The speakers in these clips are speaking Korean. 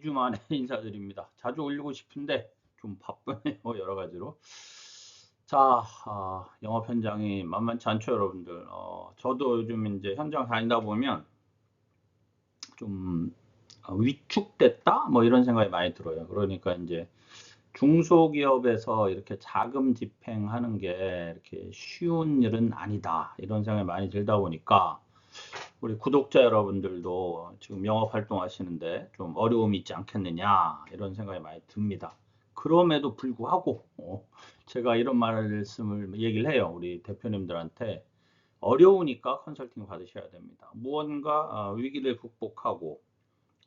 2주 만에 인사드립니다. 자주 올리고 싶은데 좀 바쁘네요. 여러 가지로. 자, 영업 현장이 만만치 않죠, 여러분들. 저도 요즘 이제 현장 다니다 보면 좀 위축됐다? 뭐 이런 생각이 많이 들어요. 그러니까 이제 중소기업에서 이렇게 자금 집행하는 게 이렇게 쉬운 일은 아니다. 이런 생각이 많이 들다 보니까 우리 구독자 여러분들도 지금 영업 활동하시는데 좀 어려움이 있지 않겠느냐 이런 생각이 많이 듭니다. 그럼에도 불구하고 제가 이런 말씀을 얘기를 해요. 우리 대표님들한테 어려우니까 컨설팅 받으셔야 됩니다. 무언가 위기를 극복하고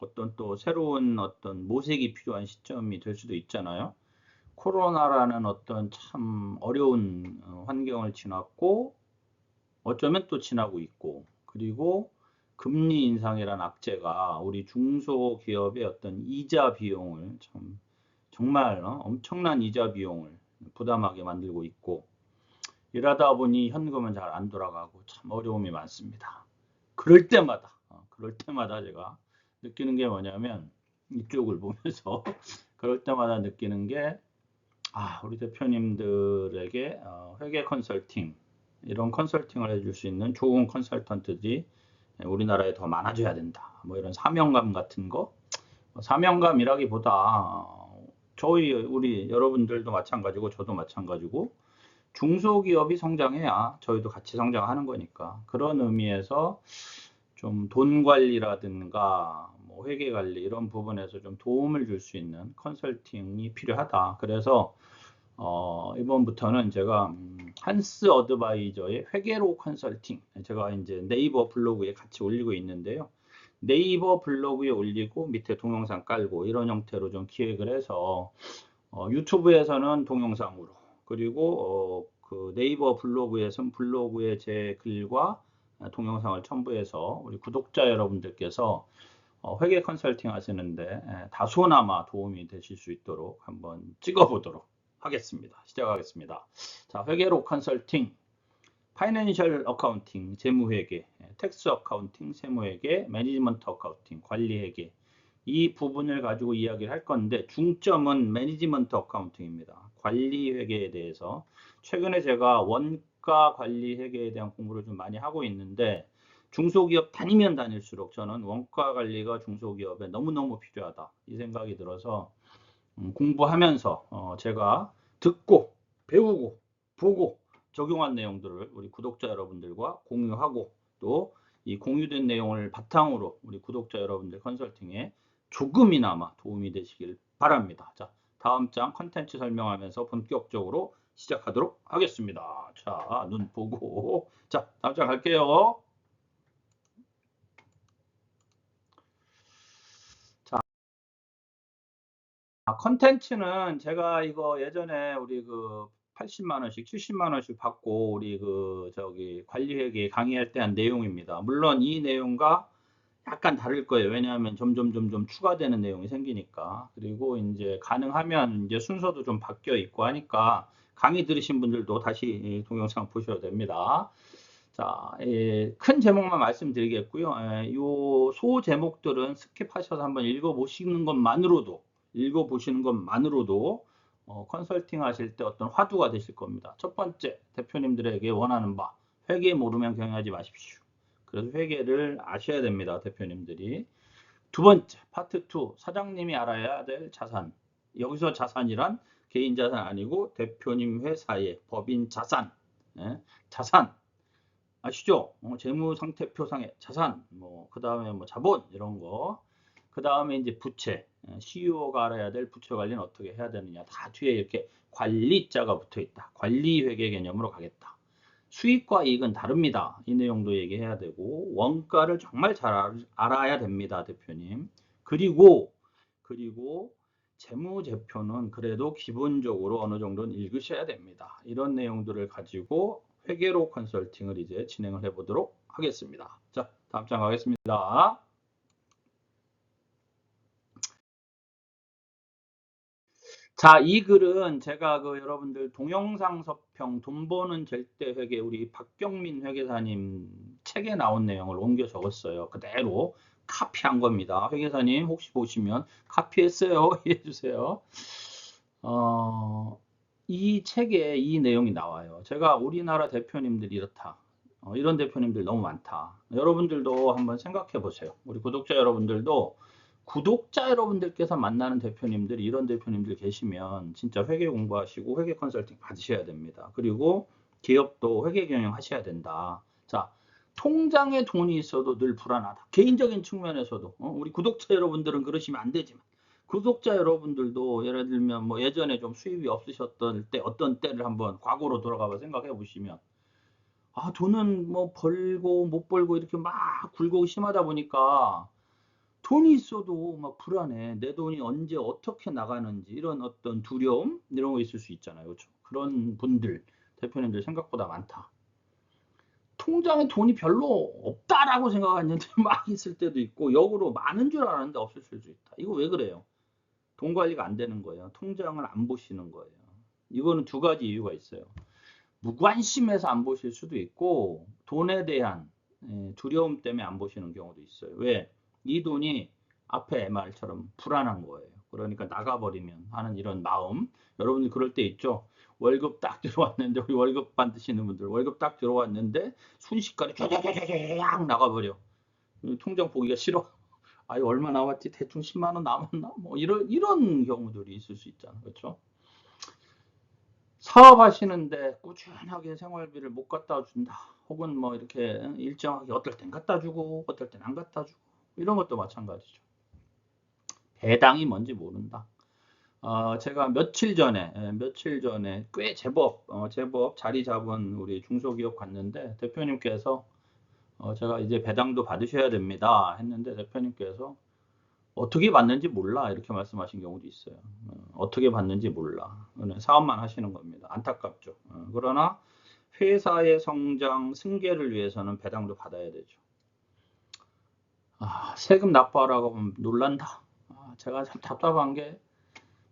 어떤 또 새로운 어떤 모색이 필요한 시점이 될 수도 있잖아요. 코로나라는 어떤 참 어려운 환경을 지났고 어쩌면 또 지나고 있고, 그리고 금리 인상이란 악재가 우리 중소기업의 어떤 이자 비용을 정말 엄청난 이자 비용을 부담하게 만들고 있고, 이러다 보니 현금은 잘 안 돌아가고 참 어려움이 많습니다. 그럴 때마다 제가 느끼는 게 뭐냐면, 이쪽을 보면서 그럴 때마다 느끼는 게, 우리 대표님들에게 회계 컨설팅, 이런 컨설팅을 해줄 수 있는 좋은 컨설턴트들이 우리나라에 더 많아져야 된다. 뭐 이런 사명감 같은 거. 사명감이라기보다 우리 여러분들도 마찬가지고 저도 마찬가지고 중소기업이 성장해야 저희도 같이 성장하는 거니까, 그런 의미에서 좀 돈 관리라든가 뭐 회계 관리 이런 부분에서 좀 도움을 줄 수 있는 컨설팅이 필요하다. 그래서 이번부터는 제가 한스 어드바이저의 회계로 컨설팅, 제가 이제 네이버 블로그에 같이 올리고 있는데요. 네이버 블로그에 올리고 밑에 동영상 깔고 이런 형태로 좀 기획을 해서 유튜브에서는 동영상으로, 그리고 그 네이버 블로그에서는 블로그에 제 글과 동영상을 첨부해서 우리 구독자 여러분들께서 회계 컨설팅 하시는데 다소나마 도움이 되실 수 있도록 한번 찍어보도록 하겠습니다. 시작하겠습니다. 자, 회계로 컨설팅, 파이낸셜 어카운팅, 재무회계, 텍스 어카운팅, 세무회계, 매니지먼트 어카운팅, 관리회계, 이 부분을 가지고 이야기를 할 건데, 중점은 매니지먼트 어카운팅입니다. 관리회계에 대해서 최근에 제가 원가 관리회계에 대한 공부를 좀 많이 하고 있는데, 중소기업 다니면 다닐수록 저는 원가 관리가 중소기업에 너무너무 필요하다 이 생각이 들어서 공부하면서 제가 듣고 배우고 보고 적용한 내용들을 우리 구독자 여러분들과 공유하고, 또 이 공유된 내용을 바탕으로 우리 구독자 여러분들 컨설팅에 조금이나마 도움이 되시길 바랍니다. 자, 다음 장 컨텐츠 설명하면서 본격적으로 시작하도록 하겠습니다. 자, 눈 보고, 자, 다음 장 갈게요. 컨텐츠는 제가 이거 예전에 우리 그 80만 원씩, 70만 원씩 받고 우리 그 저기 관리회계 강의할 때 한 내용입니다. 물론 이 내용과 약간 다를 거예요. 왜냐하면 점점 추가되는 내용이 생기니까. 그리고 이제 가능하면 이제 순서도 좀 바뀌어 있고 하니까 강의 들으신 분들도 다시 동영상 보셔도 됩니다. 자, 큰 제목만 말씀드리겠고요. 요 소 제목들은 스킵하셔서 한번 읽어보시는 것만으로도 컨설팅 하실 때 어떤 화두가 되실 겁니다. 첫 번째, 대표님들에게 원하는 바, 회계 모르면 경영하지 마십시오. 그래서 회계를 아셔야 됩니다, 대표님들이. 두 번째, 파트 2, 사장님이 알아야 될 자산. 여기서 자산이란 개인 자산 아니고 대표님 회사의 법인 자산. 자산. 아시죠? 재무상태표상의 자산, 그 다음에 자본, 이런 거. 그 다음에 이제 부채, CEO가 알아야 될 부채 관리는 어떻게 해야 되느냐. 다 뒤에 이렇게 관리자가 붙어 있다. 관리회계 개념으로 가겠다. 수익과 이익은 다릅니다. 이 내용도 얘기해야 되고, 원가를 정말 잘 알아야 됩니다, 대표님. 그리고 재무제표는 그래도 기본적으로 어느 정도는 읽으셔야 됩니다. 이런 내용들을 가지고 회계로 컨설팅을 이제 진행을 해보도록 하겠습니다. 자, 다음 장 가겠습니다. 자, 이 글은 제가 그 여러분들 동영상 서평 돈 버는 절대 회계 우리 박경민 회계사님 책에 나온 내용을 옮겨 적었어요. 그대로 카피한 겁니다. 회계사님 혹시 보시면 카피했어요. 이해해 주세요. 이 책에 이 내용이 나와요. 제가 우리나라 대표님들이 이렇다. 이런 대표님들 너무 많다. 여러분들도 한번 생각해 보세요. 우리 구독자 여러분들도 구독자 여러분들께서 만나는 대표님들이 이런 대표님들 계시면 진짜 회계 공부하시고 회계 컨설팅 받으셔야 됩니다. 그리고 기업도 회계 경영 하셔야 된다. 자, 통장에 돈이 있어도 늘 불안하다. 개인적인 측면에서도 우리 구독자 여러분들은 그러시면 안 되지만 구독자 여러분들도 예를 들면 뭐 예전에 좀 수입이 없으셨던 때 어떤 때를 한번 과거로 돌아가서 생각해 보시면 돈은 뭐 벌고 못 벌고 이렇게 막 굴곡이 심하다 보니까 돈이 있어도 막 불안해. 내 돈이 언제 어떻게 나가는지 이런 어떤 두려움 이런 거 있을 수 있잖아요. 그렇죠? 그런 분들 대표님들 생각보다 많다. 통장에 돈이 별로 없다라고 생각했는데 막 있을 때도 있고 역으로 많은 줄 알았는데 없을 수도 있다. 이거 왜 그래요? 돈 관리가 안 되는 거예요. 통장을 안 보시는 거예요. 이거는 두 가지 이유가 있어요. 무관심해서 안 보실 수도 있고 돈에 대한 두려움 때문에 안 보시는 경우도 있어요. 왜? 이 돈이 앞에 말처럼 불안한 거예요. 그러니까 나가버리면 하는 이런 마음. 여러분들 그럴 때 있죠? 월급 딱 들어왔는데 우리 월급 받으시는 분들 월급 딱 들어왔는데 순식간에 쫙 나가버려. 통장 보기가 싫어. 아이 얼마 나왔지? 대충 10만 원 남았나? 뭐 이런 경우들이 있을 수 있잖아. 그렇죠? 사업하시는데 꾸준하게 생활비를 못 갖다 준다. 혹은 뭐 이렇게 일정하게 어떨 땐 갖다 주고 어떨 땐 안 갖다 주고 이런 것도 마찬가지죠. 배당이 뭔지 모른다. 제가 며칠 전에 꽤 제법 자리 잡은 우리 중소기업 갔는데 대표님께서 제가 이제 배당도 받으셔야 됩니다 했는데 대표님께서 어떻게 받는지 몰라 이렇게 말씀하신 경우도 있어요. 어떻게 받는지 몰라. 그냥 사업만 하시는 겁니다. 안타깝죠. 그러나 회사의 성장, 승계를 위해서는 배당도 받아야 되죠. 세금 납부하라고 하면 놀란다. 제가 참 답답한 게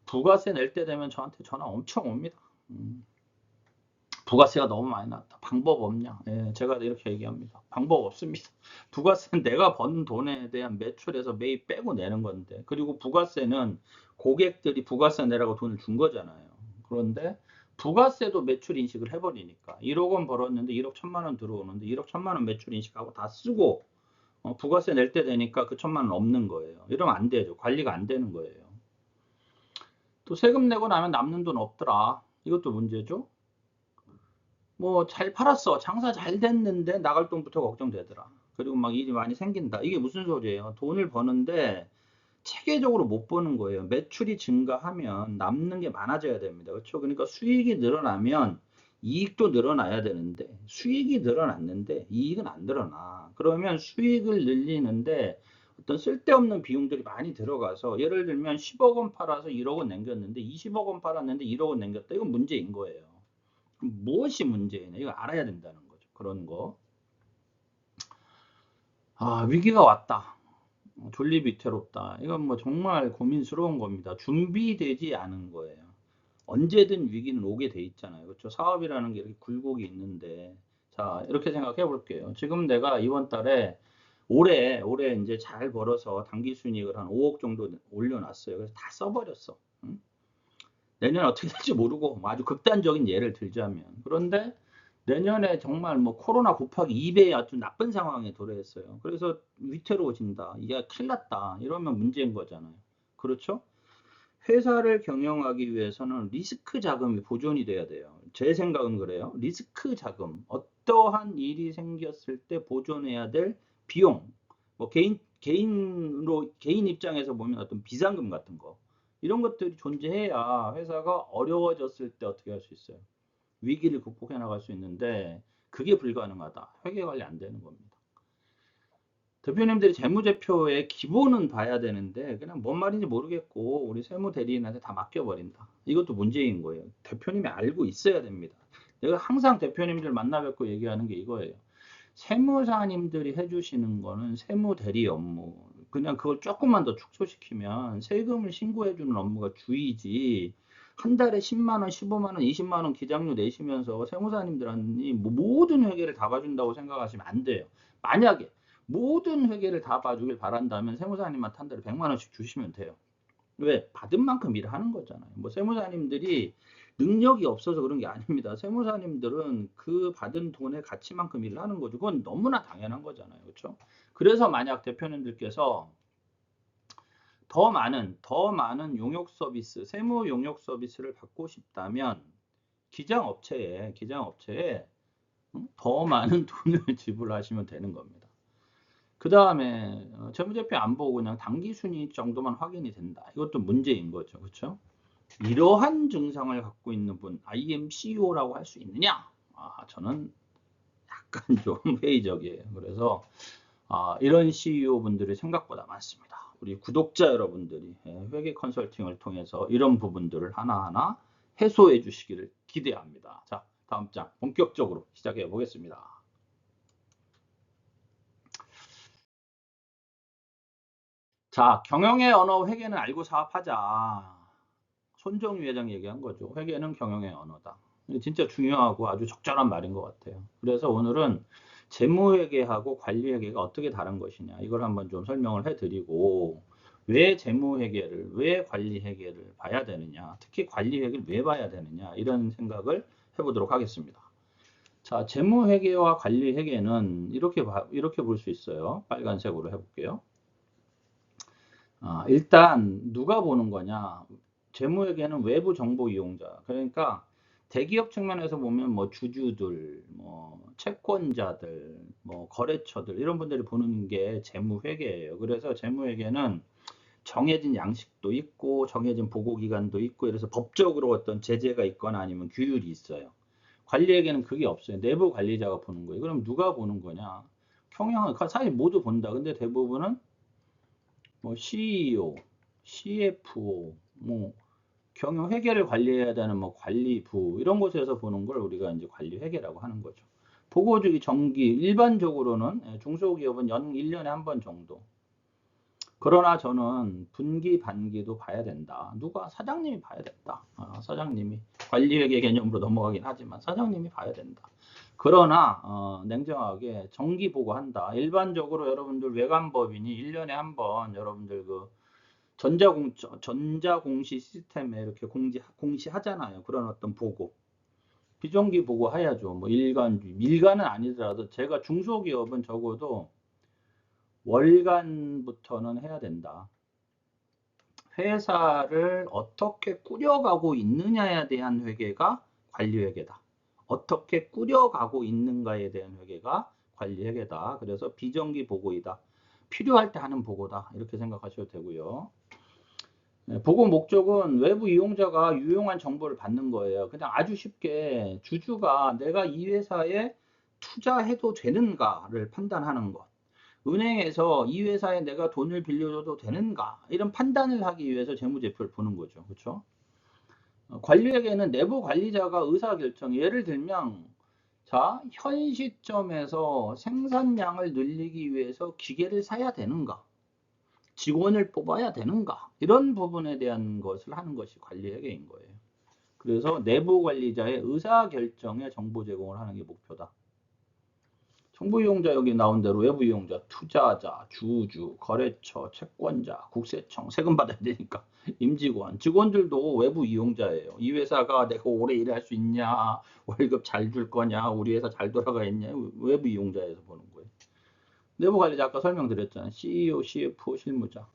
부가세 낼 때 되면 저한테 전화 엄청 옵니다. 부가세가 너무 많이 났다. 방법 없냐? 예, 제가 이렇게 얘기합니다. 방법 없습니다. 부가세는 내가 번 돈에 대한 매출에서 매입 빼고 내는 건데, 그리고 부가세는 고객들이 부가세 내라고 돈을 준 거잖아요. 그런데 부가세도 매출 인식을 해버리니까 1억 원 벌었는데 1억 1천만 원 들어오는데 1억 1천만 원 매출 인식하고 다 쓰고 부가세 낼 때 되니까 그 1천만 원 없는 거예요. 이러면 안 되죠. 관리가 안 되는 거예요. 또 세금 내고 나면 남는 돈 없더라. 이것도 문제죠. 뭐 잘 팔았어. 장사 잘 됐는데 나갈 돈부터 걱정되더라. 그리고 막 일이 많이 생긴다. 이게 무슨 소리예요? 돈을 버는데 체계적으로 못 버는 거예요. 매출이 증가하면 남는 게 많아져야 됩니다. 그렇죠? 그러니까 수익이 늘어나면 이익도 늘어나야 되는데 수익이 늘어났는데 이익은 안 늘어나. 그러면 수익을 늘리는데 어떤 쓸데없는 비용들이 많이 들어가서 예를 들면 10억 원 팔아서 1억 원 남겼는데 20억 원 팔았는데 1억 원 남겼다. 이건 문제인 거예요. 무엇이 문제냐? 이거 알아야 된다는 거죠. 그런 거. 위기가 왔다. 존립 위태롭다. 이건 뭐 정말 고민스러운 겁니다. 준비되지 않은 거예요. 언제든 위기는 오게 돼 있잖아요. 그렇죠? 사업이라는 게 이렇게 굴곡이 있는데. 자, 이렇게 생각해 볼게요. 지금 내가 이번 달에 올해 이제 잘 벌어서 당기 순이익을 한 5억 정도 올려놨어요. 그래서 다 써버렸어. 응? 내년 어떻게 될지 모르고 아주 극단적인 예를 들자면 그런데 내년에 정말 뭐 코로나 곱하기 2배의 아주 나쁜 상황에 도래했어요. 그래서 위태로워진다. 이게 큰일 났다. 이러면 문제인 거잖아요. 그렇죠? 회사를 경영하기 위해서는 리스크 자금이 보존이 돼야 돼요. 제 생각은 그래요. 리스크 자금. 어떠한 일이 생겼을 때 보존해야 될 비용. 뭐 개인 입장에서 보면 어떤 비상금 같은 거. 이런 것들이 존재해야 회사가 어려워졌을 때 어떻게 할 수 있어요. 위기를 극복해 나갈 수 있는데 그게 불가능하다. 회계 관리 안 되는 겁니다. 대표님들이 재무제표의 기본은 봐야 되는데 그냥 뭔 말인지 모르겠고 우리 세무대리인한테 다 맡겨버린다. 이것도 문제인 거예요. 대표님이 알고 있어야 됩니다. 내가 항상 대표님들 만나 뵙고 얘기하는 게 이거예요. 세무사님들이 해주시는 거는 세무대리 업무. 그냥 그걸 조금만 더 축소시키면 세금을 신고해주는 업무가 주이지. 한 달에 10만 원, 15만 원, 20만 원 기장료 내시면서 세무사님들한테 모든 회계를 다 봐준다고 생각하시면 안 돼요. 만약에 모든 회계를 다 봐주길 바란다면 세무사님한테 한 달에 100만 원씩 주시면 돼요. 왜? 받은 만큼 일을 하는 거잖아요. 뭐 세무사님들이 능력이 없어서 그런 게 아닙니다. 세무사님들은 그 받은 돈의 가치만큼 일을 하는 거죠. 그건 너무나 당연한 거잖아요. 그렇죠? 그래서 만약 대표님들께서 더 많은 용역 서비스, 세무 용역 서비스를 받고 싶다면 기장업체에 더 많은 돈을 지불하시면 되는 겁니다. 그 다음에 재무제표 안 보고 그냥 당기순이익 정도만 확인이 된다. 이것도 문제인 거죠. 그렇죠? 이러한 증상을 갖고 있는 분, IMCO라고 할 수 있느냐? 저는 약간 좀 회의적이에요. 그래서 이런 CEO 분들이 생각보다 많습니다. 우리 구독자 여러분들이 회계 컨설팅을 통해서 이런 부분들을 하나하나 해소해 주시기를 기대합니다. 자, 다음 장 본격적으로 시작해 보겠습니다. 자, 경영의 언어 회계는 알고 사업하자. 손정유 회장 얘기한 거죠. 회계는 경영의 언어다. 진짜 중요하고 아주 적절한 말인 것 같아요. 그래서 오늘은 재무회계하고 관리회계가 어떻게 다른 것이냐 이걸 한번 좀 설명을 해드리고 왜 재무회계를 왜 관리회계를 봐야 되느냐 특히 관리회계를 왜 봐야 되느냐 이런 생각을 해보도록 하겠습니다. 자, 재무회계와 관리회계는 이렇게 볼 수 있어요. 빨간색으로 해볼게요. 일단 누가 보는 거냐? 재무회계는 외부 정보 이용자. 그러니까 대기업 측면에서 보면 뭐 주주들, 뭐 채권자들, 뭐 거래처들 이런 분들이 보는 게 재무회계예요. 그래서 재무회계는 정해진 양식도 있고 정해진 보고 기간도 있고 이래서 법적으로 어떤 제재가 있거나 아니면 규율이 있어요. 관리회계는 그게 없어요. 내부 관리자가 보는 거예요. 그럼 누가 보는 거냐? 경영은 사실 모두 본다. 근데 대부분은 뭐 CEO, CFO, 뭐 경영 회계를 관리해야 되는 뭐 관리부 이런 곳에서 보는 걸 우리가 이제 관리 회계라고 하는 거죠. 보고주기 정기 일반적으로는 중소기업은 연 1년에 한 번 정도. 그러나 저는 분기 반기도 봐야 된다. 누가 사장님이 봐야 된다. 사장님이 관리회계 개념으로 넘어가긴 하지만 사장님이 봐야 된다. 그러나 냉정하게 정기 보고한다. 일반적으로 여러분들 외관법인이 1년에 한 번 여러분들 그 전자공시 시스템에 이렇게 공시하잖아요. 그런 어떤 보고. 비정기 보고 해야죠. 뭐 밀간은 아니더라도 제가 중소기업은 적어도 월간부터는 해야 된다. 회사를 어떻게 꾸려가고 있느냐에 대한 회계가 관리회계다. 어떻게 꾸려가고 있는가에 대한 회계가 관리회계다. 그래서 비정기 보고이다. 필요할 때 하는 보고다. 이렇게 생각하셔도 되고요. 보고 목적은 외부 이용자가 유용한 정보를 받는 거예요. 그냥 아주 쉽게 주주가 내가 이 회사에 투자해도 되는가를 판단하는 것. 은행에서 이 회사에 내가 돈을 빌려줘도 되는가 이런 판단을 하기 위해서 재무제표를 보는 거죠. 그렇죠? 관리에게는 내부 관리자가 의사결정. 예를 들면 자, 현 시점에서 생산량을 늘리기 위해서 기계를 사야 되는가? 직원을 뽑아야 되는가? 이런 부분에 대한 것을 하는 것이 관리회계인 거예요. 그래서 내부 관리자의 의사결정에 정보 제공을 하는 게 목표다. 정부 이용자 여기 나온 대로 외부 이용자, 투자자, 주주, 거래처, 채권자, 국세청, 세금 받아야 되니까 임직원, 직원들도 외부 이용자예요. 이 회사가 내가 오래 일할 수 있냐, 월급 잘 줄 거냐, 우리 회사 잘 돌아가 있냐, 외부 이용자에서 보는 거예요. 내부 관리자 아까 설명드렸잖아요. CEO, CFO, 실무자.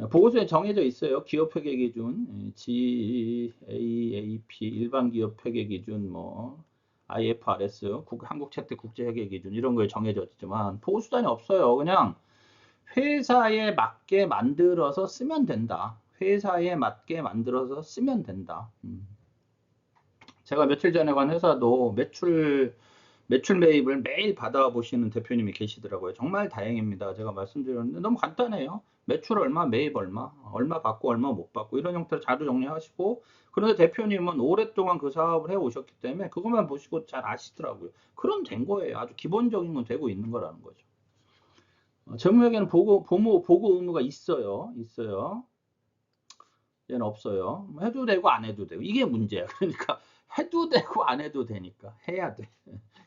보고서에 정해져 있어요. 기업 회계 기준, GAAP, 일반 기업 회계 기준, 뭐 IFRS, 한국 채택 국제 회계 기준 이런 거에 정해져 있지만 보고 수단이 없어요. 그냥 회사에 맞게 만들어서 쓰면 된다. 회사에 맞게 만들어서 쓰면 된다. 제가 며칠 전에 간 회사도 매출 매입을 매일 받아보시는 대표님이 계시더라고요. 정말 다행입니다. 제가 말씀드렸는데 너무 간단해요. 매출 얼마, 매입 얼마, 얼마 받고 얼마 못 받고 이런 형태로 자료 정리하시고 그런데 대표님은 오랫동안 그 사업을 해오셨기 때문에 그것만 보시고 잘 아시더라고요. 그럼 된 거예요. 아주 기본적인 건 되고 있는 거라는 거죠. 재무회계는 보고 의무가 있어요. 얘는 없어요. 해도 되고 안 해도 되고 이게 문제야. 그러니까 해도 되고 안 해도 되니까 해야 돼.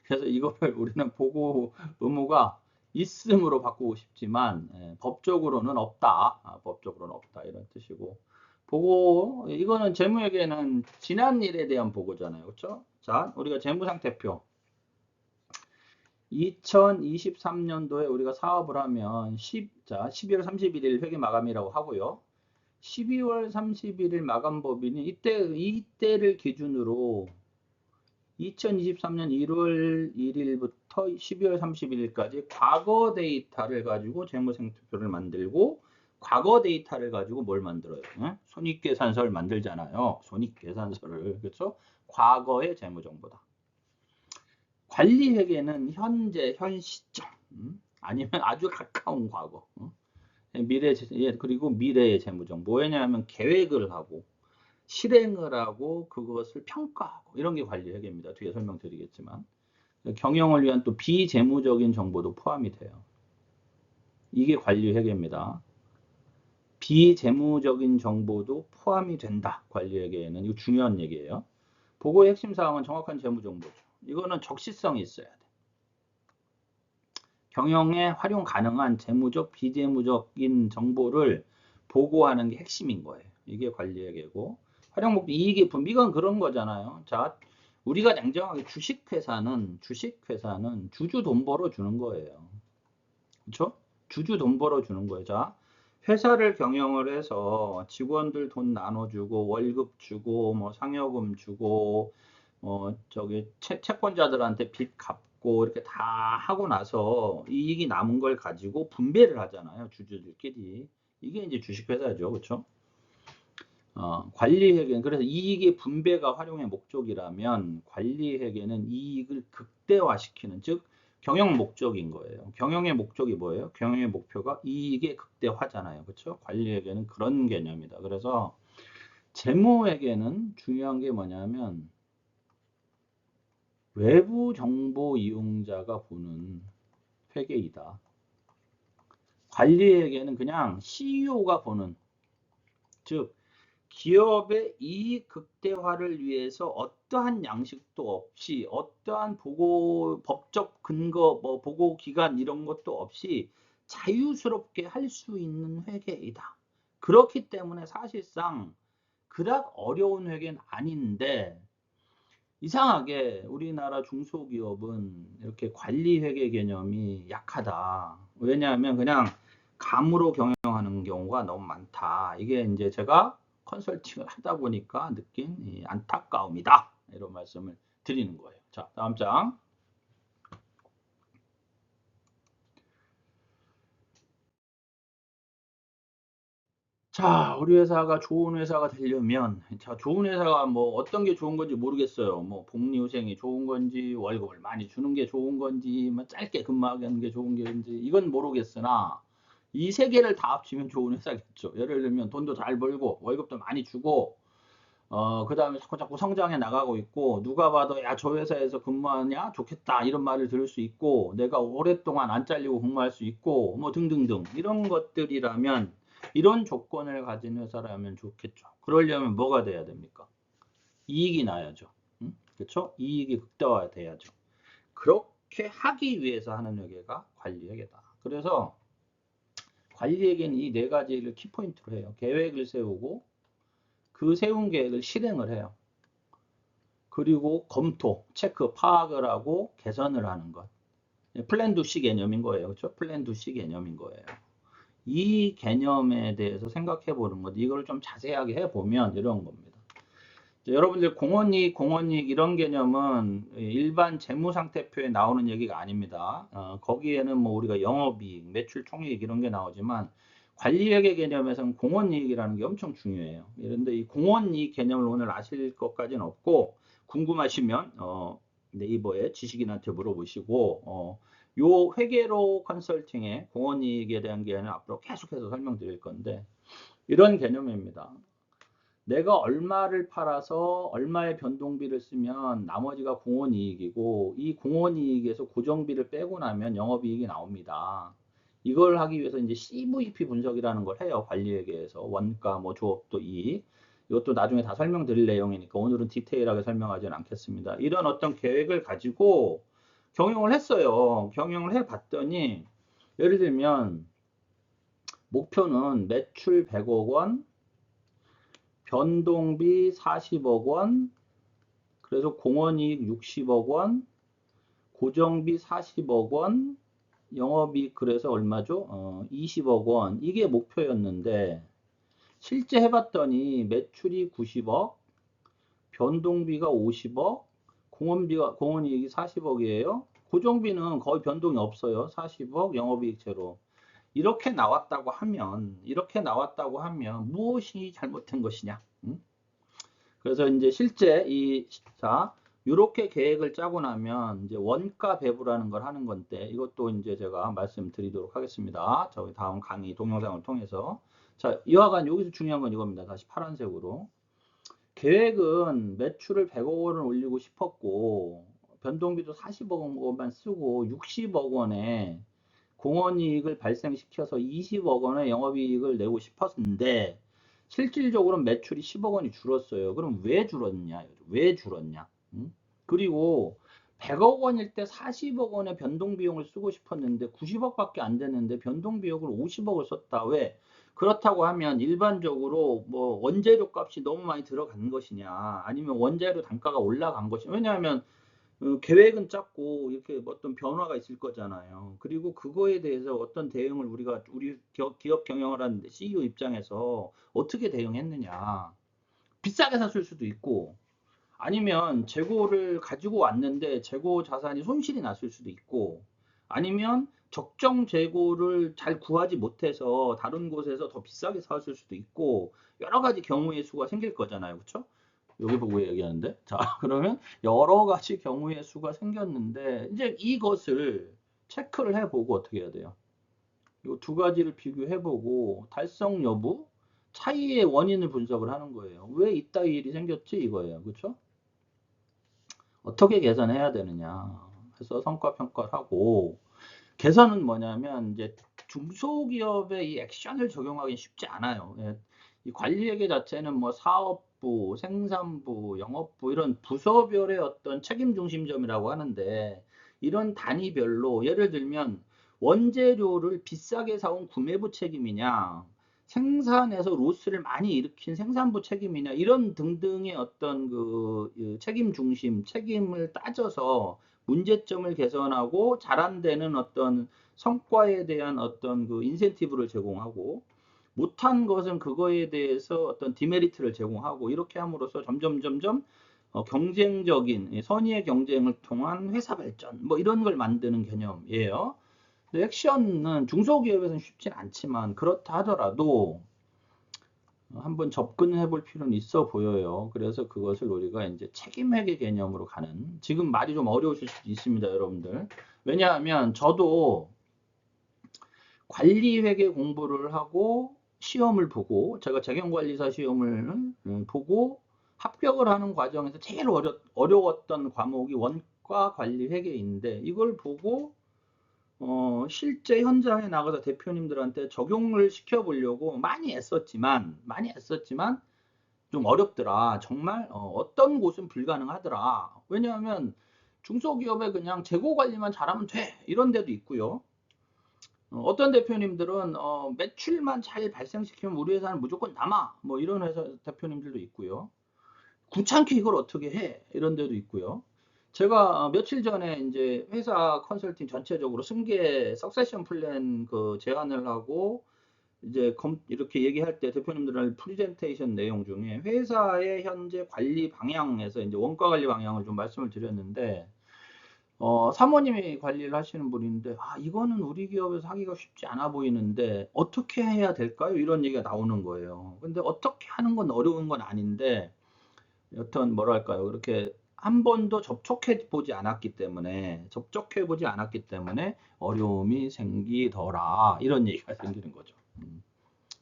그래서 이거를 우리는 보고 의무가 있음으로 바꾸고 싶지만 법적으로는 없다. 법적으로는 없다. 이런 뜻이고. 보고 이거는 재무회계는 지난 일에 대한 보고잖아요. 그렇죠? 자, 우리가 재무상태표 2023년도에 우리가 사업을 하면 12월 31일 회계 마감이라고 하고요. 12월 31일 마감 법인이 이때를 기준으로 2023년 1월 1일부터 12월 31일까지 과거 데이터를 가지고 재무상태표를 만들고 과거 데이터를 가지고 뭘 만들어요? 손익계산서를 만들잖아요. 손익계산서를. 그렇죠? 과거의 재무정보다. 관리회계는 현재, 현 시점, 아니면 아주 가까운 과거, 그리고 미래의 재무정보. 왜냐하면 계획을 하고 실행을 하고 그것을 평가하고 이런 게 관리회계입니다. 뒤에 설명드리겠지만 경영을 위한 또 비재무적인 정보도 포함이 돼요. 이게 관리회계입니다. 비재무적인 정보도 포함이 된다. 관리회계에는. 이거 중요한 얘기예요. 보고의 핵심 사항은 정확한 재무정보죠. 이거는 적시성이 있어야 돼. 경영에 활용 가능한 재무적, 비재무적인 정보를 보고하는 게 핵심인 거예요. 이게 관리회계고. 활용 목적, 이익의 분배, 이건 그런 거잖아요. 자, 우리가 냉정하게 주식회사는 주주 돈 벌어 주는 거예요. 그렇죠? 주주 돈 벌어 주는 거예요. 자, 회사를 경영을 해서 직원들 돈 나눠주고 월급 주고 뭐 상여금 주고 저기 채권자들한테 빚 갚고 이렇게 다 하고 나서 이익이 남은 걸 가지고 분배를 하잖아요. 주주들끼리. 이게 이제 주식회사죠. 그렇죠? 관리회계는 그래서 이익의 분배가 활용의 목적이라면 관리회계는 이익을 극대화시키는 즉 경영 목적인 거예요. 경영의 목적이 뭐예요? 경영의 목표가 이익의 극대화잖아요. 그렇죠? 관리회계는 그런 개념이다. 그래서 재무회계는 중요한 게 뭐냐면 외부 정보 이용자가 보는 회계이다. 관리회계는 그냥 CEO가 보는 즉 기업의 이익 극대화를 위해서 어떠한 양식도 없이 어떠한 법적 근거 보고 기간 이런 것도 없이 자유스럽게 할 수 있는 회계이다. 그렇기 때문에 사실상 그닥 어려운 회계는 아닌데 이상하게 우리나라 중소기업은 이렇게 관리회계 개념이 약하다. 왜냐하면 그냥 감으로 경영하는 경우가 너무 많다. 이게 이제 제가 컨설팅을 하다 보니까 느낀 이 안타까움이다. 이런 말씀을 드리는 거예요. 자, 다음 장. 자, 우리 회사가 좋은 회사가 되려면, 자, 좋은 회사가 뭐 어떤 게 좋은 건지 모르겠어요. 뭐 복리후생이 좋은 건지, 월급을 많이 주는 게 좋은 건지, 뭐 짧게 근무하는 게 좋은 건지, 이건 모르겠으나, 이 세 개를 다 합치면 좋은 회사겠죠. 예를 들면 돈도 잘 벌고, 월급도 많이 주고, 그 다음에 자꾸 성장해 나가고 있고, 누가 봐도 야, 저 회사에서 근무하냐? 좋겠다. 이런 말을 들을 수 있고, 내가 오랫동안 안 잘리고 근무할 수 있고, 뭐 등등등. 이런 것들이라면, 이런 조건을 가진 회사라면 좋겠죠. 그러려면 뭐가 돼야 됩니까? 이익이 나야죠. 응? 그렇죠? 이익이 극대화돼야죠. 그렇게 하기 위해서 하는 회계가 관리회계다. 그래서 관리회계는 이 네 가지를 키포인트로 해요. 계획을 세우고 그 세운 계획을 실행을 해요. 그리고 검토, 체크, 파악을 하고 개선을 하는 것. 플랜 두 C 개념인 거예요. 그렇죠? 플랜 두 C 개념인 거예요. 이 개념에 대해서 생각해 보는 것, 이걸 좀 자세하게 해보면 이런 겁니다. 여러분들 공원이익 이런 개념은 일반 재무상태표에 나오는 얘기가 아닙니다. 거기에는 뭐 우리가 영업이익, 매출 총이익 이런 게 나오지만 관리회계 개념에서는 공원이익이라는 게 엄청 중요해요. 그런데 이 공원이익 개념을 오늘 아실 것까지는 없고 궁금하시면 네이버에 지식인한테 물어보시고 요 회계로 컨설팅의 공원이익에 대한 개념은 앞으로 계속해서 설명드릴 건데 이런 개념입니다. 내가 얼마를 팔아서 얼마의 변동비를 쓰면 나머지가 공원이익이고 이 공원이익에서 고정비를 빼고 나면 영업이익이 나옵니다. 이걸 하기 위해서 이제 CVP 분석이라는 걸 해요. 관리회계에서 원가, 뭐 조업도 이익. 이것도 나중에 다 설명드릴 내용이니까 오늘은 디테일하게 설명하지는 않겠습니다. 이런 어떤 계획을 가지고 경영을 했어요. 경영을 해봤더니 예를 들면 목표는 매출 100억 원, 변동비 40억 원, 그래서 공원이익 60억 원, 고정비 40억 원, 영업이익 그래서 얼마죠? 20억 원. 이게 목표였는데 실제 해봤더니 매출이 90억, 변동비가 50억, 공원이익이 40억이에요. 고정비는 거의 변동이 없어요. 40억, 영업이익 제로. 이렇게 나왔다고 하면 무엇이 잘못된 것이냐? 응? 그래서 이제 실제 이렇게 계획을 짜고 나면 이제 원가 배분라는 걸 하는 건데 이것도 이제 제가 말씀드리도록 하겠습니다. 저희 다음 강의 동영상을 통해서. 자, 이와간 여기서 중요한 건 이겁니다. 다시 파란색으로. 계획은 매출을 100억 원을 올리고 싶었고 변동비도 40억 원만 쓰고 60억 원에 공원이익을 발생시켜서 20억 원의 영업이익을 내고 싶었는데 실질적으로는 매출이 10억 원이 줄었어요. 그럼 왜 줄었냐? 왜 줄었냐? 응? 그리고 100억 원일 때 40억 원의 변동비용을 쓰고 싶었는데 90억밖에 안 됐는데 변동비용을 50억을 썼다. 왜? 그렇다고 하면 일반적으로 뭐 원재료 값이 너무 많이 들어간 것이냐 아니면 원재료 단가가 올라간 것이냐. 왜냐하면 계획은 짰고 이렇게 어떤 변화가 있을 거잖아요. 그리고 그거에 대해서 어떤 대응을 우리 기업 경영을 하는데 CEO 입장에서 어떻게 대응했느냐. 비싸게 샀을 수도 있고 아니면 재고를 가지고 왔는데 재고 자산이 손실이 났을 수도 있고 아니면 적정 재고를 잘 구하지 못해서 다른 곳에서 더 비싸게 사왔을 수도 있고 여러 가지 경우의 수가 생길 거잖아요. 그렇죠? 여기 보고 얘기하는데 자 그러면 여러 가지 경우의 수가 생겼는데 이제 이것을 체크를 해보고 어떻게 해야 돼요? 이 두 가지를 비교해보고 달성 여부 차이의 원인을 분석을 하는 거예요. 왜 이따위 일이 생겼지 이거예요. 그렇죠? 어떻게 개선해야 되느냐 해서 성과 평가를 하고 개선은 뭐냐면 이제 중소기업의 이 액션을 적용하기 쉽지 않아요. 예, 이 관리회계 자체는 뭐 사업부, 생산부, 영업부 이런 부서별의 어떤 책임 중심점이라고 하는데 이런 단위별로 예를 들면 원재료를 비싸게 사온 구매부 책임이냐 생산해서 로스를 많이 일으킨 생산부 책임이냐 이런 등등의 어떤 그 책임 중심 책임을 따져서 문제점을 개선하고 잘안되는 어떤 성과에 대한 어떤 그 인센티브를 제공하고 못한 것은 그거에 대해서 어떤 디메리트를 제공하고 이렇게 함으로써 점점 경쟁적인 선의의 경쟁을 통한 회사 발전 뭐 이런 걸 만드는 개념이에요. 근데 액션은 중소기업에서는 쉽진 않지만 그렇다 하더라도 한번 접근해 볼 필요는 있어 보여요. 그래서 그것을 우리가 이제 책임회계 개념으로 가는 지금 말이 좀 어려우실 수도 있습니다, 여러분들. 왜냐하면 저도 관리회계 공부를 하고 시험을 보고 제가 재경관리사 시험을 보고 합격을 하는 과정에서 제일 어려웠던 과목이 원가 관리회계인데 이걸 보고 실제 현장에 나가서 대표님들한테 적용을 시켜보려고 많이 애썼지만 좀 어렵더라. 정말 어떤 곳은 불가능하더라. 왜냐하면 중소기업에 그냥 재고 관리만 잘하면 돼. 이런 데도 있고요. 어떤 대표님들은 매출만 잘 발생시키면 우리 회사는 무조건 남아. 뭐 이런 회사 대표님들도 있고요. 귀찮게 이걸 어떻게 해? 이런 데도 있고요. 제가 며칠 전에 이제 회사 컨설팅 전체적으로 승계 석세션 플랜 그 제안을 하고 이제 이렇게 얘기할 때 대표님들은 프리젠테이션 내용 중에 회사의 현재 관리 방향에서 이제 원가 관리 방향을 좀 말씀을 드렸는데 사모님이 관리를 하시는 분인데 이거는 우리 기업에서 하기가 쉽지 않아 보이는데 어떻게 해야 될까요? 이런 얘기가 나오는 거예요. 근데 어떻게 하는 건 어려운 건 아닌데 여튼 뭐랄까요? 그렇게 한 번도 접촉해 보지 않았기 때문에 어려움이 생기더라 이런 얘기가 생기는 거죠.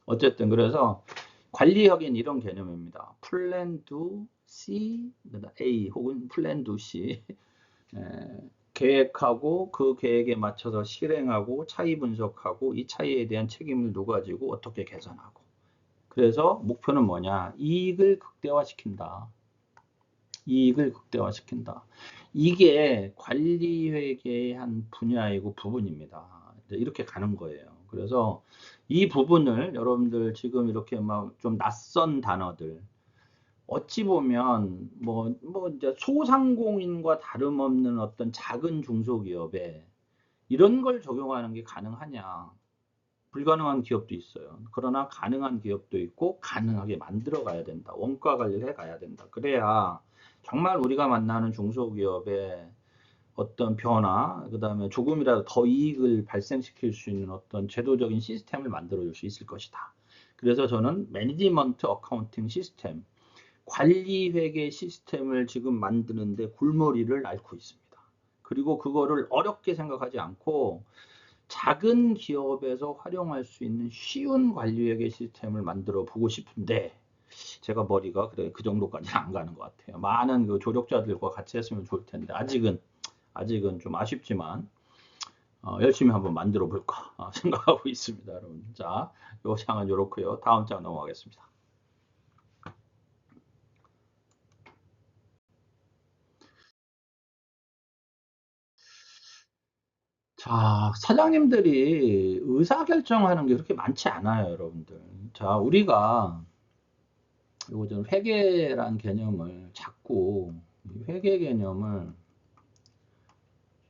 어쨌든 그래서 관리학엔 이런 개념입니다. 플랜 두 C, A 혹은 플랜 두 C 계획하고 그 계획에 맞춰서 실행하고 차이 분석하고 이 차이에 대한 책임을 누가 지고 어떻게 개선하고 그래서 목표는 뭐냐? 이익을 극대화시킨다. 이게 관리회계의 한 분야이고 부분입니다. 이렇게 가는 거예요. 그래서 이 부분을 여러분들 지금 이렇게 막 좀 낯선 단어들, 어찌 보면 뭐 이제 소상공인과 다름없는 어떤 작은 중소기업에 이런 걸 적용하는 게 가능하냐? 불가능한 기업도 있어요. 그러나 가능한 기업도 있고 가능하게 만들어 가야 된다. 원가 관리를 해 가야 된다. 그래야 정말 우리가 만나는 중소기업의 어떤 변화, 그다음에 조금이라도 더 이익을 발생시킬 수 있는 어떤 제도적인 시스템을 만들어 줄 수 있을 것이다. 그래서 저는 매니지먼트 어카운팅 시스템, 관리 회계 시스템을 지금 만드는데 골머리를 앓고 있습니다. 그리고 그거를 어렵게 생각하지 않고 작은 기업에서 활용할 수 있는 쉬운 관리 회계 시스템을 만들어 보고 싶은데 제가 머리가 그래 그 정도까지는 안 가는 것 같아요. 많은 그 조력자들과 같이 했으면 좋을 텐데 아직은 좀 아쉽지만 열심히 한번 만들어 볼까 생각하고 있습니다, 여러분. 자, 요 장은 요렇고요. 다음 장 넘어가겠습니다. 자, 사장님들이 의사결정하는 게 그렇게 많지 않아요, 여러분들. 자, 우리가 요거 좀 회계란 개념을 자꾸 회계 개념을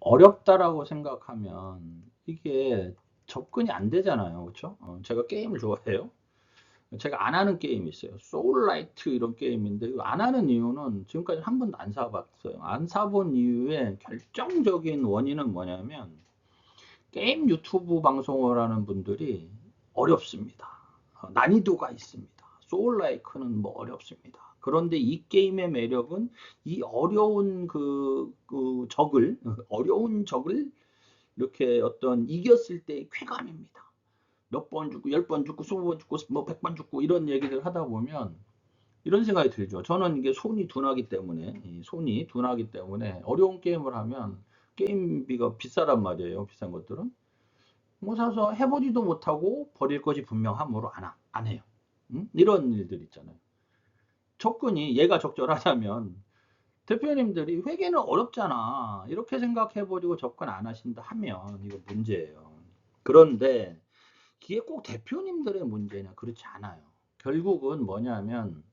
어렵다라고 생각하면 이게 접근이 안 되잖아요. 그렇죠? 제가 게임을 좋아해요. 제가 안 하는 게임이 있어요. 소울라이트 이런 게임인데 이거 안 하는 이유는 지금까지 한 번도 안 사봤어요. 안 사본 이유의 결정적인 원인은 뭐냐면 게임 유튜브 방송을 하는 분들이 어렵습니다. 난이도가 있습니다. 소울라이크는 뭐 어렵습니다. 그런데 이 게임의 매력은 이 어려운 어려운 적을 이렇게 어떤 이겼을 때의 쾌감입니다. 몇 번 죽고, 10번 죽고, 20번 죽고, 뭐 100번 죽고 이런 얘기를 하다 보면 이런 생각이 들죠. 저는 이게 손이 둔하기 때문에 어려운 게임을 하면 게임비가 비싸단 말이에요. 비싼 것들은. 뭐 사서 해보지도 못하고 버릴 것이 분명하므로 안 해요. 응? 이런 일들 있잖아요. 접근이 얘가 적절하다면 대표님들이 회계는 어렵잖아. 이렇게 생각해버리고 접근 안 하신다 하면 이거 문제예요. 그런데 이게 꼭 대표님들의 문제냐? 그렇지 않아요. 결국은 뭐냐면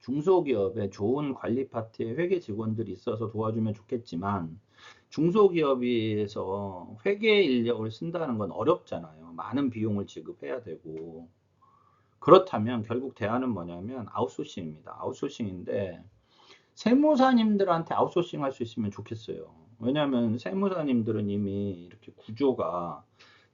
중소기업에 좋은 관리 파트에 회계 직원들이 있어서 도와주면 좋겠지만 중소기업에서 회계 인력을 쓴다는 건 어렵잖아요. 많은 비용을 지급해야 되고. 그렇다면 결국 대안은 뭐냐면 아웃소싱입니다. 아웃소싱인데 세무사님들한테 아웃소싱 할 수 있으면 좋겠어요. 왜냐하면 세무사님들은 이미 이렇게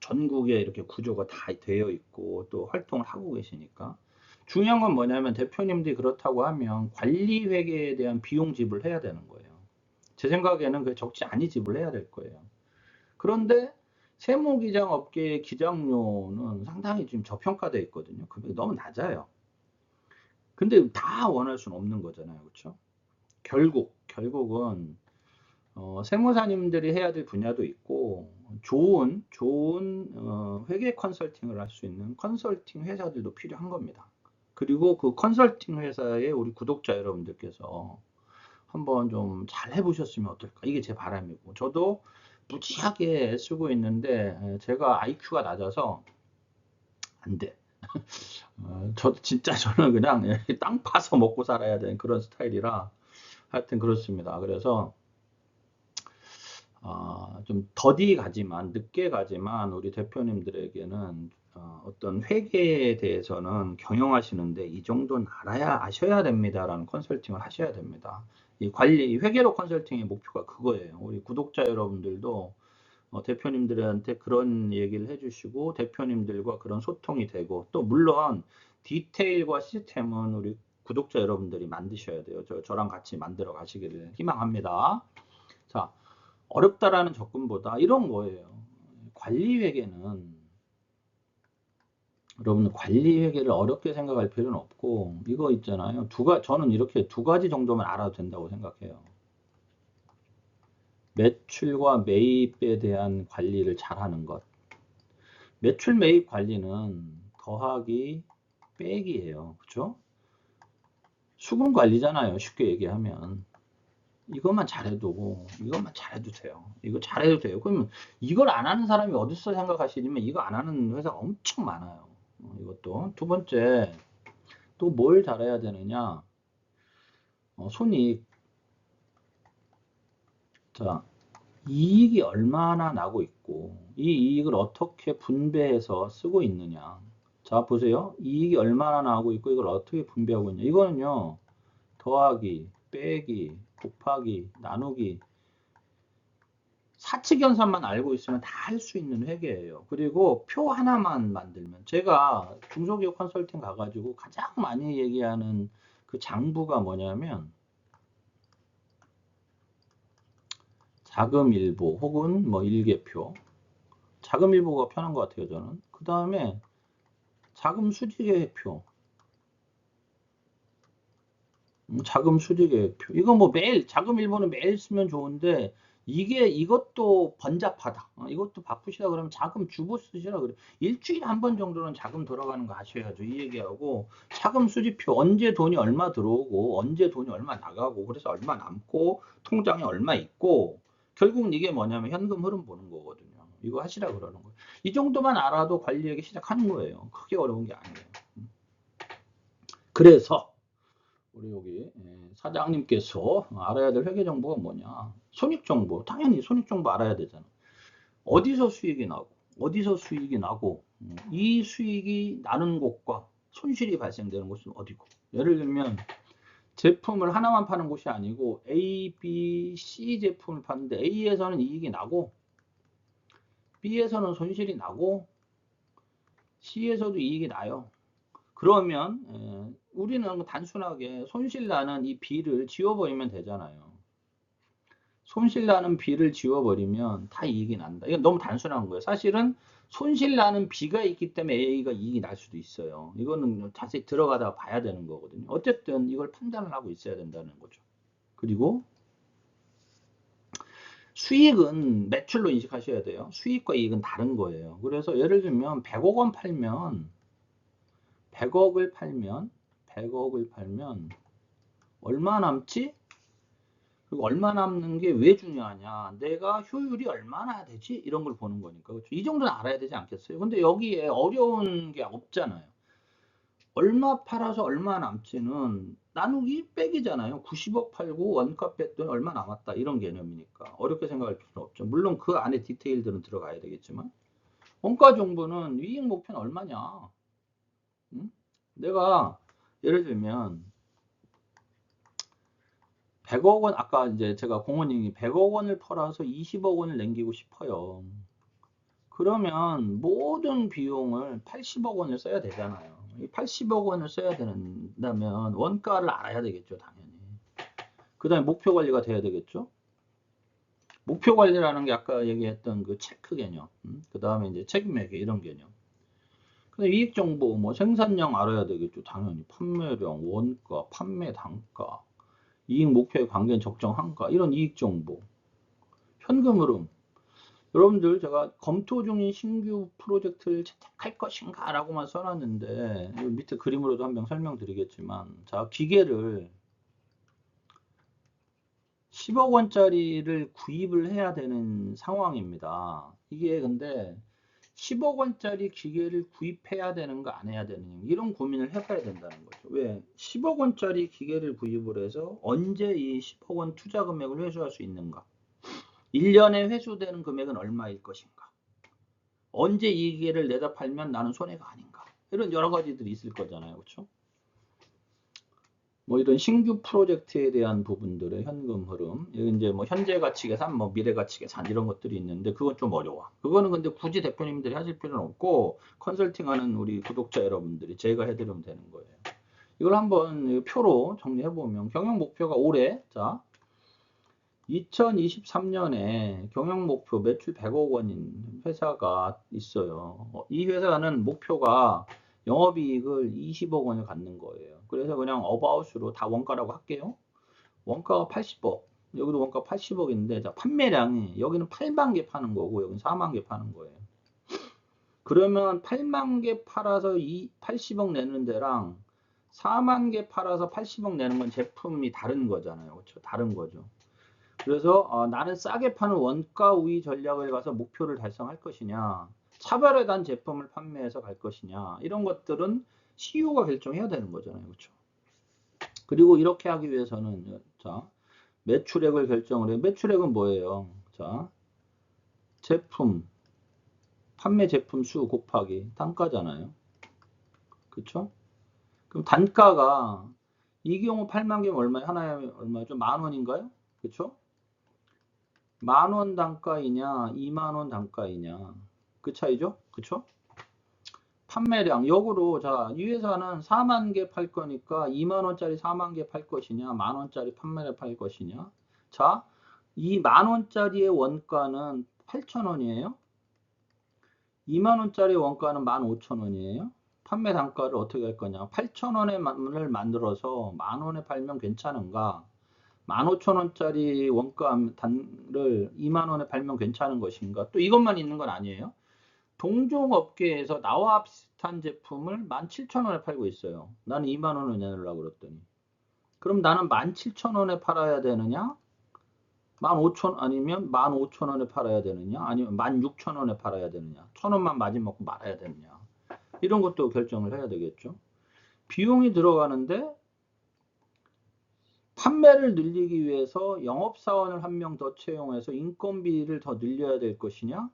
전국에 이렇게 구조가 다 되어 있고 또 활동을 하고 계시니까 중요한 건 뭐냐면 대표님들이 그렇다고 하면 관리 회계에 대한 비용 지불해야 되는 거예요. 제 생각에는 그 적지 않이 지불해야 될 거예요. 그런데 세무기장 업계의 기장료는 상당히 지금 저평가되어 있거든요. 금액이 너무 낮아요. 근데 다 원할 수는 없는 거잖아요. 그렇죠? 결국은 세무사님들이 해야 될 분야도 있고 좋은 회계 컨설팅을 할 수 있는 컨설팅 회사들도 필요한 겁니다. 그리고 그 컨설팅 회사에 우리 구독자 여러분들께서 한번 좀 잘 해보셨으면 어떨까? 이게 제 바람이고 저도 무지하게 쓰고 있는데 제가 IQ가 낮아서 안 돼. 저도 진짜 저는 그냥 땅 파서 먹고 살아야 되는 그런 스타일이라 하여튼 그렇습니다. 그래서 좀 더디 가지만 늦게 가지만 우리 대표님들에게는 어떤 회계에 대해서는 경영하시는데 이 정도는 아셔야 됩니다라는 컨설팅을 하셔야 됩니다. 이 회계로 컨설팅의 목표가 그거예요. 우리 구독자 여러분들도 대표님들한테 그런 얘기를 해주시고 대표님들과 그런 소통이 되고 또 물론 디테일과 시스템은 우리 구독자 여러분들이 만드셔야 돼요. 저랑 같이 만들어 가시기를 희망합니다. 자, 어렵다라는 접근보다 이런 거예요. 관리 회계는 여러분 관리 회계를 어렵게 생각할 필요는 없고 이거 있잖아요. 저는 이렇게 두 가지 정도만 알아도 된다고 생각해요. 매출과 매입에 대한 관리를 잘하는 것. 매출 매입 관리는 더하기 빼기예요. 그렇죠? 수금 관리잖아요. 쉽게 얘기하면. 이것만 잘해도 돼요. 이거 잘해도 돼요. 그러면 이걸 안 하는 사람이 어딨어 생각하시지만 이거 안 하는 회사가 엄청 많아요. 이것도. 두 번째, 또 뭘 잘해야 되느냐? 손익. 자, 이익이 얼마나 나고 있고, 이 이익을 어떻게 분배해서 쓰고 있느냐. 자, 보세요. 이익이 얼마나 나고 있고, 이걸 어떻게 분배하고 있냐. 이거는요, 더하기, 빼기, 곱하기, 나누기, 사칙연산만 알고 있으면 다 할 수 있는 회계예요. 그리고 표 하나만 만들면, 제가 중소기업 컨설팅 가가지고 가장 많이 얘기하는 그 장부가 뭐냐면 자금일보 혹은 뭐 일개표. 자금일보가 편한 것 같아요, 저는. 그 다음에 자금수지계획표. 자금수지계획표. 이거 뭐 매일, 자금일보는 매일 쓰면 좋은데, 이것도 번잡하다. 이것도 바쁘시다 그러면 자금 주보 쓰시라 그래. 일주일에 한 번 정도는 자금 들어가는 거 아셔야죠. 이 얘기하고, 자금 수지표, 언제 돈이 얼마 들어오고, 언제 돈이 얼마 나가고, 그래서 얼마 남고, 통장에 얼마 있고, 결국은 이게 뭐냐면 현금 흐름 보는 거거든요. 이거 하시라 그러는 거예요. 이 정도만 알아도 관리하기 시작하는 거예요. 크게 어려운 게 아니에요. 그래서, 우리 여기 사장님께서 알아야 될 회계 정보가 뭐냐? 손익 정보. 당연히 손익 정보 알아야 되잖아. 어디서 수익이 나고, 어디서 수익이 나고, 이 수익이 나는 곳과 손실이 발생되는 곳은 어디고. 예를 들면 제품을 하나만 파는 곳이 아니고 A, B, C 제품을 파는데 A에서는 이익이 나고 B에서는 손실이 나고 C에서도 이익이 나요. 그러면 우리는 단순하게 손실나는 이 B를 지워버리면 되잖아요. 손실나는 B를 지워버리면 다 이익이 난다. 이건 너무 단순한 거예요. 사실은 손실나는 B가 있기 때문에 A가 이익이 날 수도 있어요. 이거는 자세히 들어가다가 봐야 되는 거거든요. 어쨌든 이걸 판단을 하고 있어야 된다는 거죠. 그리고 수익은 매출로 인식하셔야 돼요. 수익과 이익은 다른 거예요. 그래서 예를 들면 100억 원 팔면 100억을 팔면 얼마 남지? 그리고 얼마 남는 게 왜 중요하냐? 내가 효율이 얼마나 되지? 이런 걸 보는 거니까. 그렇죠? 이 정도는 알아야 되지 않겠어요? 근데 여기에 어려운 게 없잖아요. 얼마 팔아서 얼마 남지는 나누기 빼기잖아요. 90억 팔고 원가 뺐더니 얼마 남았다. 이런 개념이니까. 어렵게 생각할 필요는 없죠. 물론 그 안에 디테일들은 들어가야 되겠지만. 원가 정보는 이익 목표는 얼마냐? 응? 내가 예를 들면 100억 원, 아까 이제 제가 공원님이 100억 원을 팔아서 20억 원을 남기고 싶어요. 그러면 모든 비용을 80억 원을 써야 되잖아요. 이 80억 원을 써야 된다면 원가를 알아야 되겠죠, 당연히. 그 다음에 목표 관리가 돼야 되겠죠. 목표 관리라는 게 아까 얘기했던 그 체크 개념, 그 다음에 이제 책임회계 이런 개념. 근데 이익 정보, 뭐 생산량 알아야 되겠죠, 당연히. 판매량, 원가, 판매 단가, 이익 목표에 관계된 적정 한가, 이런 이익 정보. 현금 흐름. 여러분들 제가 검토 중인 신규 프로젝트를 채택할 것인가 라고만 써놨는데 밑에 그림으로도 한 번 설명드리겠지만 자 기계를 10억 원짜리를 구입을 해야 되는 상황입니다. 이게 근데 10억 원짜리 기계를 구입해야 되는 거 안 해야 되는 이런 고민을 해봐야 된다는 거죠. 왜? 10억 원짜리 기계를 구입을 해서 언제 이 10억 원 투자 금액을 회수할 수 있는가? 1년에 회수되는 금액은 얼마일 것인가? 언제 이 기회를 내다 팔면 나는 손해가 아닌가? 이런 여러 가지들이 있을 거잖아요. 그렇죠? 뭐 이런 신규 프로젝트에 대한 부분들의 현금 흐름, 여기 이제 뭐 현재 가치 계산, 뭐 미래 가치 계산 이런 것들이 있는데 그건 좀 어려워. 그거는 근데 굳이 대표님들이 하실 필요는 없고 컨설팅하는 우리 구독자 여러분들이 제가 해드리면 되는 거예요. 이걸 한번 표로 정리해 보면 경영 목표가 올해 자 2023년에 경영 목표 매출 100억 원인 회사가 있어요. 이 회사는 목표가 영업이익을 20억 원을 갖는 거예요. 그래서 그냥 어바웃으로 다 원가라고 할게요. 원가가 80억. 여기도 원가 80억인데 자, 판매량이 여기는 8만 개 파는 거고 여기는 4만 개 파는 거예요. 그러면 8만 개 팔아서 80억 내는 데랑 4만 개 팔아서 80억 내는 건 제품이 다른 거잖아요. 그렇죠? 다른 거죠. 그래서 나는 싸게 파는 원가 우위 전략을 가서 목표를 달성할 것이냐, 차별에 대한 제품을 판매해서 갈 것이냐, 이런 것들은 CEO가 결정해야 되는 거잖아요. 그렇죠? 그리고 이렇게 하기 위해서는 자, 매출액을 결정을 해요. 매출액은 뭐예요? 자, 제품, 판매 제품 수 곱하기 단가잖아요. 그렇죠? 그럼 단가가 이 경우 8만 개면 얼마에 하나에 얼마죠? 10,000원인가요? 그렇죠? 10,000원 단가이냐, 20,000원 단가이냐. 그 차이죠? 그렇죠? 판매량 역으로 자, 이 회사는 4만 개 팔 거니까 2만 원짜리 4만 개 팔 것이냐, 만 원짜리 판매를 팔 것이냐. 자, 이 만 원짜리의 원가는 8,000원이에요. 2만 원짜리 원가는 15,000원이에요. 판매 단가를 어떻게 할 거냐? 8,000원을 만들어서 만 원에 팔면 괜찮은가? 15,000원짜리 원가를 2만 원에 팔면 괜찮은 것인가? 또 이것만 있는 건 아니에요. 동종 업계에서 나와 비슷한 제품을 17,000원에 팔고 있어요. 나는 2만 원을 내놓으려고 그랬더니. 그럼 나는 17,000원에 팔아야 되느냐? 15,000 아니면 15,000원에 팔아야 되느냐? 아니면 16,000원에 팔아야 되느냐? 1,000원만 마진 먹고 말아야 되느냐? 이런 것도 결정을 해야 되겠죠. 비용이 들어가는데 판매를 늘리기 위해서 영업사원을 한 명 더 채용해서 인건비를 더 늘려야 될 것이냐?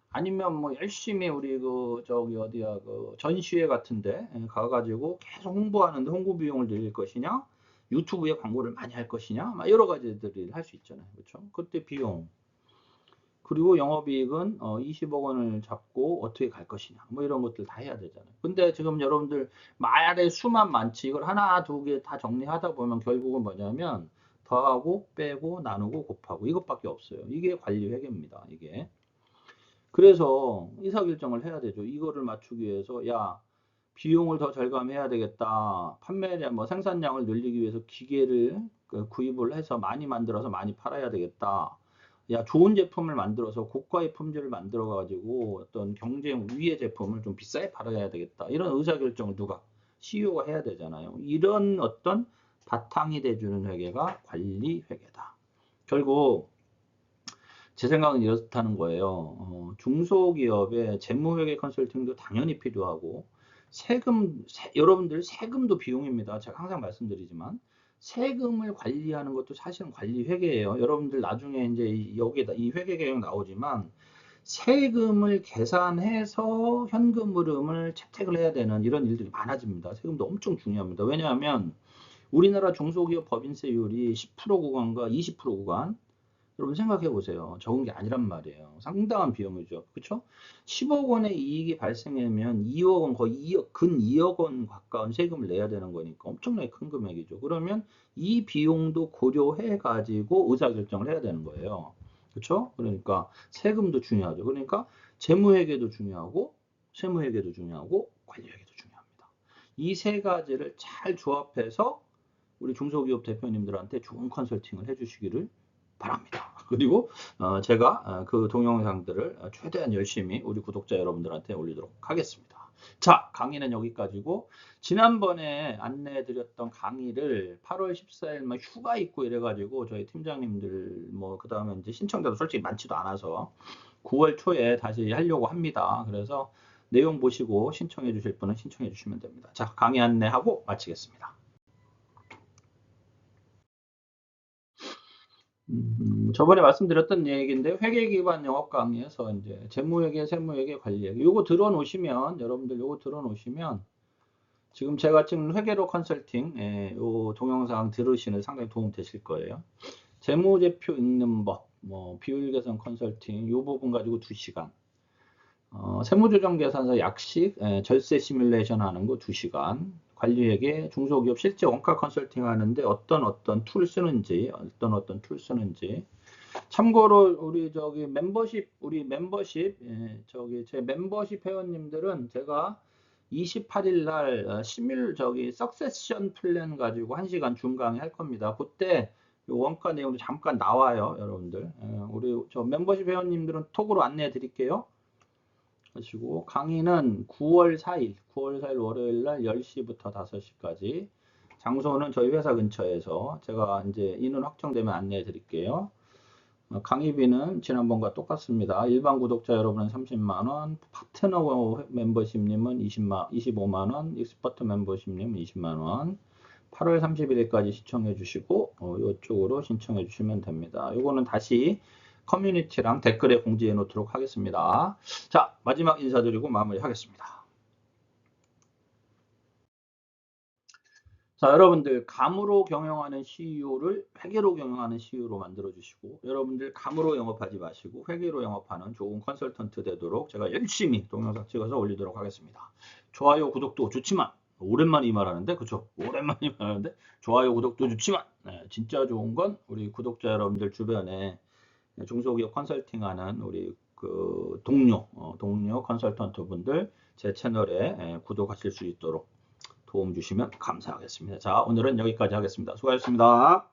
아니면 뭐 열심히 우리 그 저기 어디야 그 전시회 같은데 가가지고 계속 홍보하는데 홍보 비용을 늘릴 것이냐? 유튜브에 광고를 많이 할 것이냐? 막 여러 가지들을 할 수 있잖아요. 그렇죠? 그때 비용. 그리고 영업이익은 20억 원을 잡고 어떻게 갈 것이냐. 뭐 이런 것들 다 해야 되잖아요. 근데 지금 여러분들 말의 수만 많지 이걸 하나 두 개 다 정리하다 보면 결국은 뭐냐면 더하고 빼고 나누고 곱하고 이것밖에 없어요. 이게 관리 회계입니다. 이게. 그래서 의사결정을 해야 되죠. 이거를 맞추기 위해서 야 비용을 더 절감해야 되겠다. 판매량 뭐 생산량을 늘리기 위해서 기계를 구입을 해서 많이 만들어서 많이 팔아야 되겠다. 야 좋은 제품을 만들어서 고가의 품질을 만들어 가지고 어떤 경쟁 우위의 제품을 좀 비싸게 팔아야 되겠다. 이런 의사결정을 누가 CEO가 해야 되잖아요. 이런 어떤 바탕이 돼주는 회계가 관리 회계다. 결국 제 생각은 이렇다는 거예요. 중소기업의 재무회계 컨설팅도 당연히 필요하고, 여러분들 세금도 비용입니다. 제가 항상 말씀드리지만, 세금을 관리하는 것도 사실은 관리 회계예요. 여러분들 나중에 이제 여기에다 이 회계 개혁 나오지만, 세금을 계산해서 현금 흐름을 채택을 해야 되는 이런 일들이 많아집니다. 세금도 엄청 중요합니다. 왜냐하면 우리나라 중소기업 법인세율이 10% 구간과 20% 구간, 여러분 생각해 보세요. 적은 게 아니란 말이에요. 상당한 비용이죠. 그렇죠? 10억 원의 이익이 발생하면 2억 원, 거의 2억, 근 2억 원 가까운 세금을 내야 되는 거니까 엄청나게 큰 금액이죠. 그러면 이 비용도 고려해 가지고 의사결정을 해야 되는 거예요. 그렇죠? 그러니까 세금도 중요하죠. 그러니까 재무회계도 중요하고 세무회계도 중요하고 관리회계도 중요합니다. 이 세 가지를 잘 조합해서 우리 중소기업 대표님들한테 좋은 컨설팅을 해주시기를 바랍니다. 그리고 제가 그 동영상들을 최대한 열심히 우리 구독자 여러분들한테 올리도록 하겠습니다. 자, 강의는 여기까지고 지난번에 안내해드렸던 강의를 8월 14일 막 휴가 있고 이래가지고 저희 팀장님들 뭐 그 다음에 이제 신청자도 솔직히 많지도 않아서 9월 초에 다시 하려고 합니다. 그래서 내용 보시고 신청해 주실 분은 신청해 주시면 됩니다. 자, 강의 안내하고 마치겠습니다. 저번에 말씀드렸던 얘기인데 회계 기반 영업 강의에서 이제 재무회계, 세무회계, 관리회계 요거 들어놓으시면 여러분들 요거 들어놓으시면 지금 제가 찍는 회계로 컨설팅 요 동영상 들으시는 상당히 도움 되실 거예요. 재무제표 읽는 법, 뭐 비율 개선 컨설팅 요 부분 가지고 2시간. 세무조정 계산서 약식, 절세 시뮬레이션 하는 거 2시간. 관리회계, 중소기업 실제 원가 컨설팅 하는데 어떤 툴 쓰는지, 어떤 툴 쓰는지. 참고로 우리 저기 멤버십 저기 제 멤버십 회원님들은 제가 28일 날 심일 저기 석세션 플랜 가지고 1시간 줌 강의 할 겁니다. 그때 요 원가 내용도 잠깐 나와요, 여러분들. 우리 저 멤버십 회원님들은 톡으로 안내해 드릴게요. 하시고 강의는 9월 4일 월요일 날 10시부터 5시까지. 장소는 저희 회사 근처에서 제가 이제 인원 확정되면 안내해 드릴게요. 강의비는 지난번과 똑같습니다. 일반 구독자 여러분은 30만 원, 파트너 멤버십님은 25만 원, 익스퍼트 멤버십님은 20만 원. 8월 31일까지 시청해 주시고 이쪽으로 신청해 주시면 됩니다. 이거는 다시 커뮤니티랑 댓글에 공지해 놓도록 하겠습니다. 자, 마지막 인사드리고 마무리하겠습니다. 자, 여러분들 감으로 경영하는 CEO를 회계로 경영하는 CEO로 만들어 주시고, 여러분들 감으로 영업하지 마시고 회계로 영업하는 좋은 컨설턴트 되도록 제가 열심히 동영상 찍어서 올리도록 하겠습니다. 좋아요, 구독도 좋지만, 오랜만에 이 말하는데, 그쵸? 오랜만에 이 말하는데, 좋아요, 구독도 좋지만, 진짜 좋은 건 우리 구독자 여러분들 주변에 중소기업 컨설팅하는 우리 그 동료 컨설턴트 분들 제 채널에 구독하실 수 있도록 도움 주시면 감사하겠습니다. 자, 오늘은 여기까지 하겠습니다. 수고하셨습니다.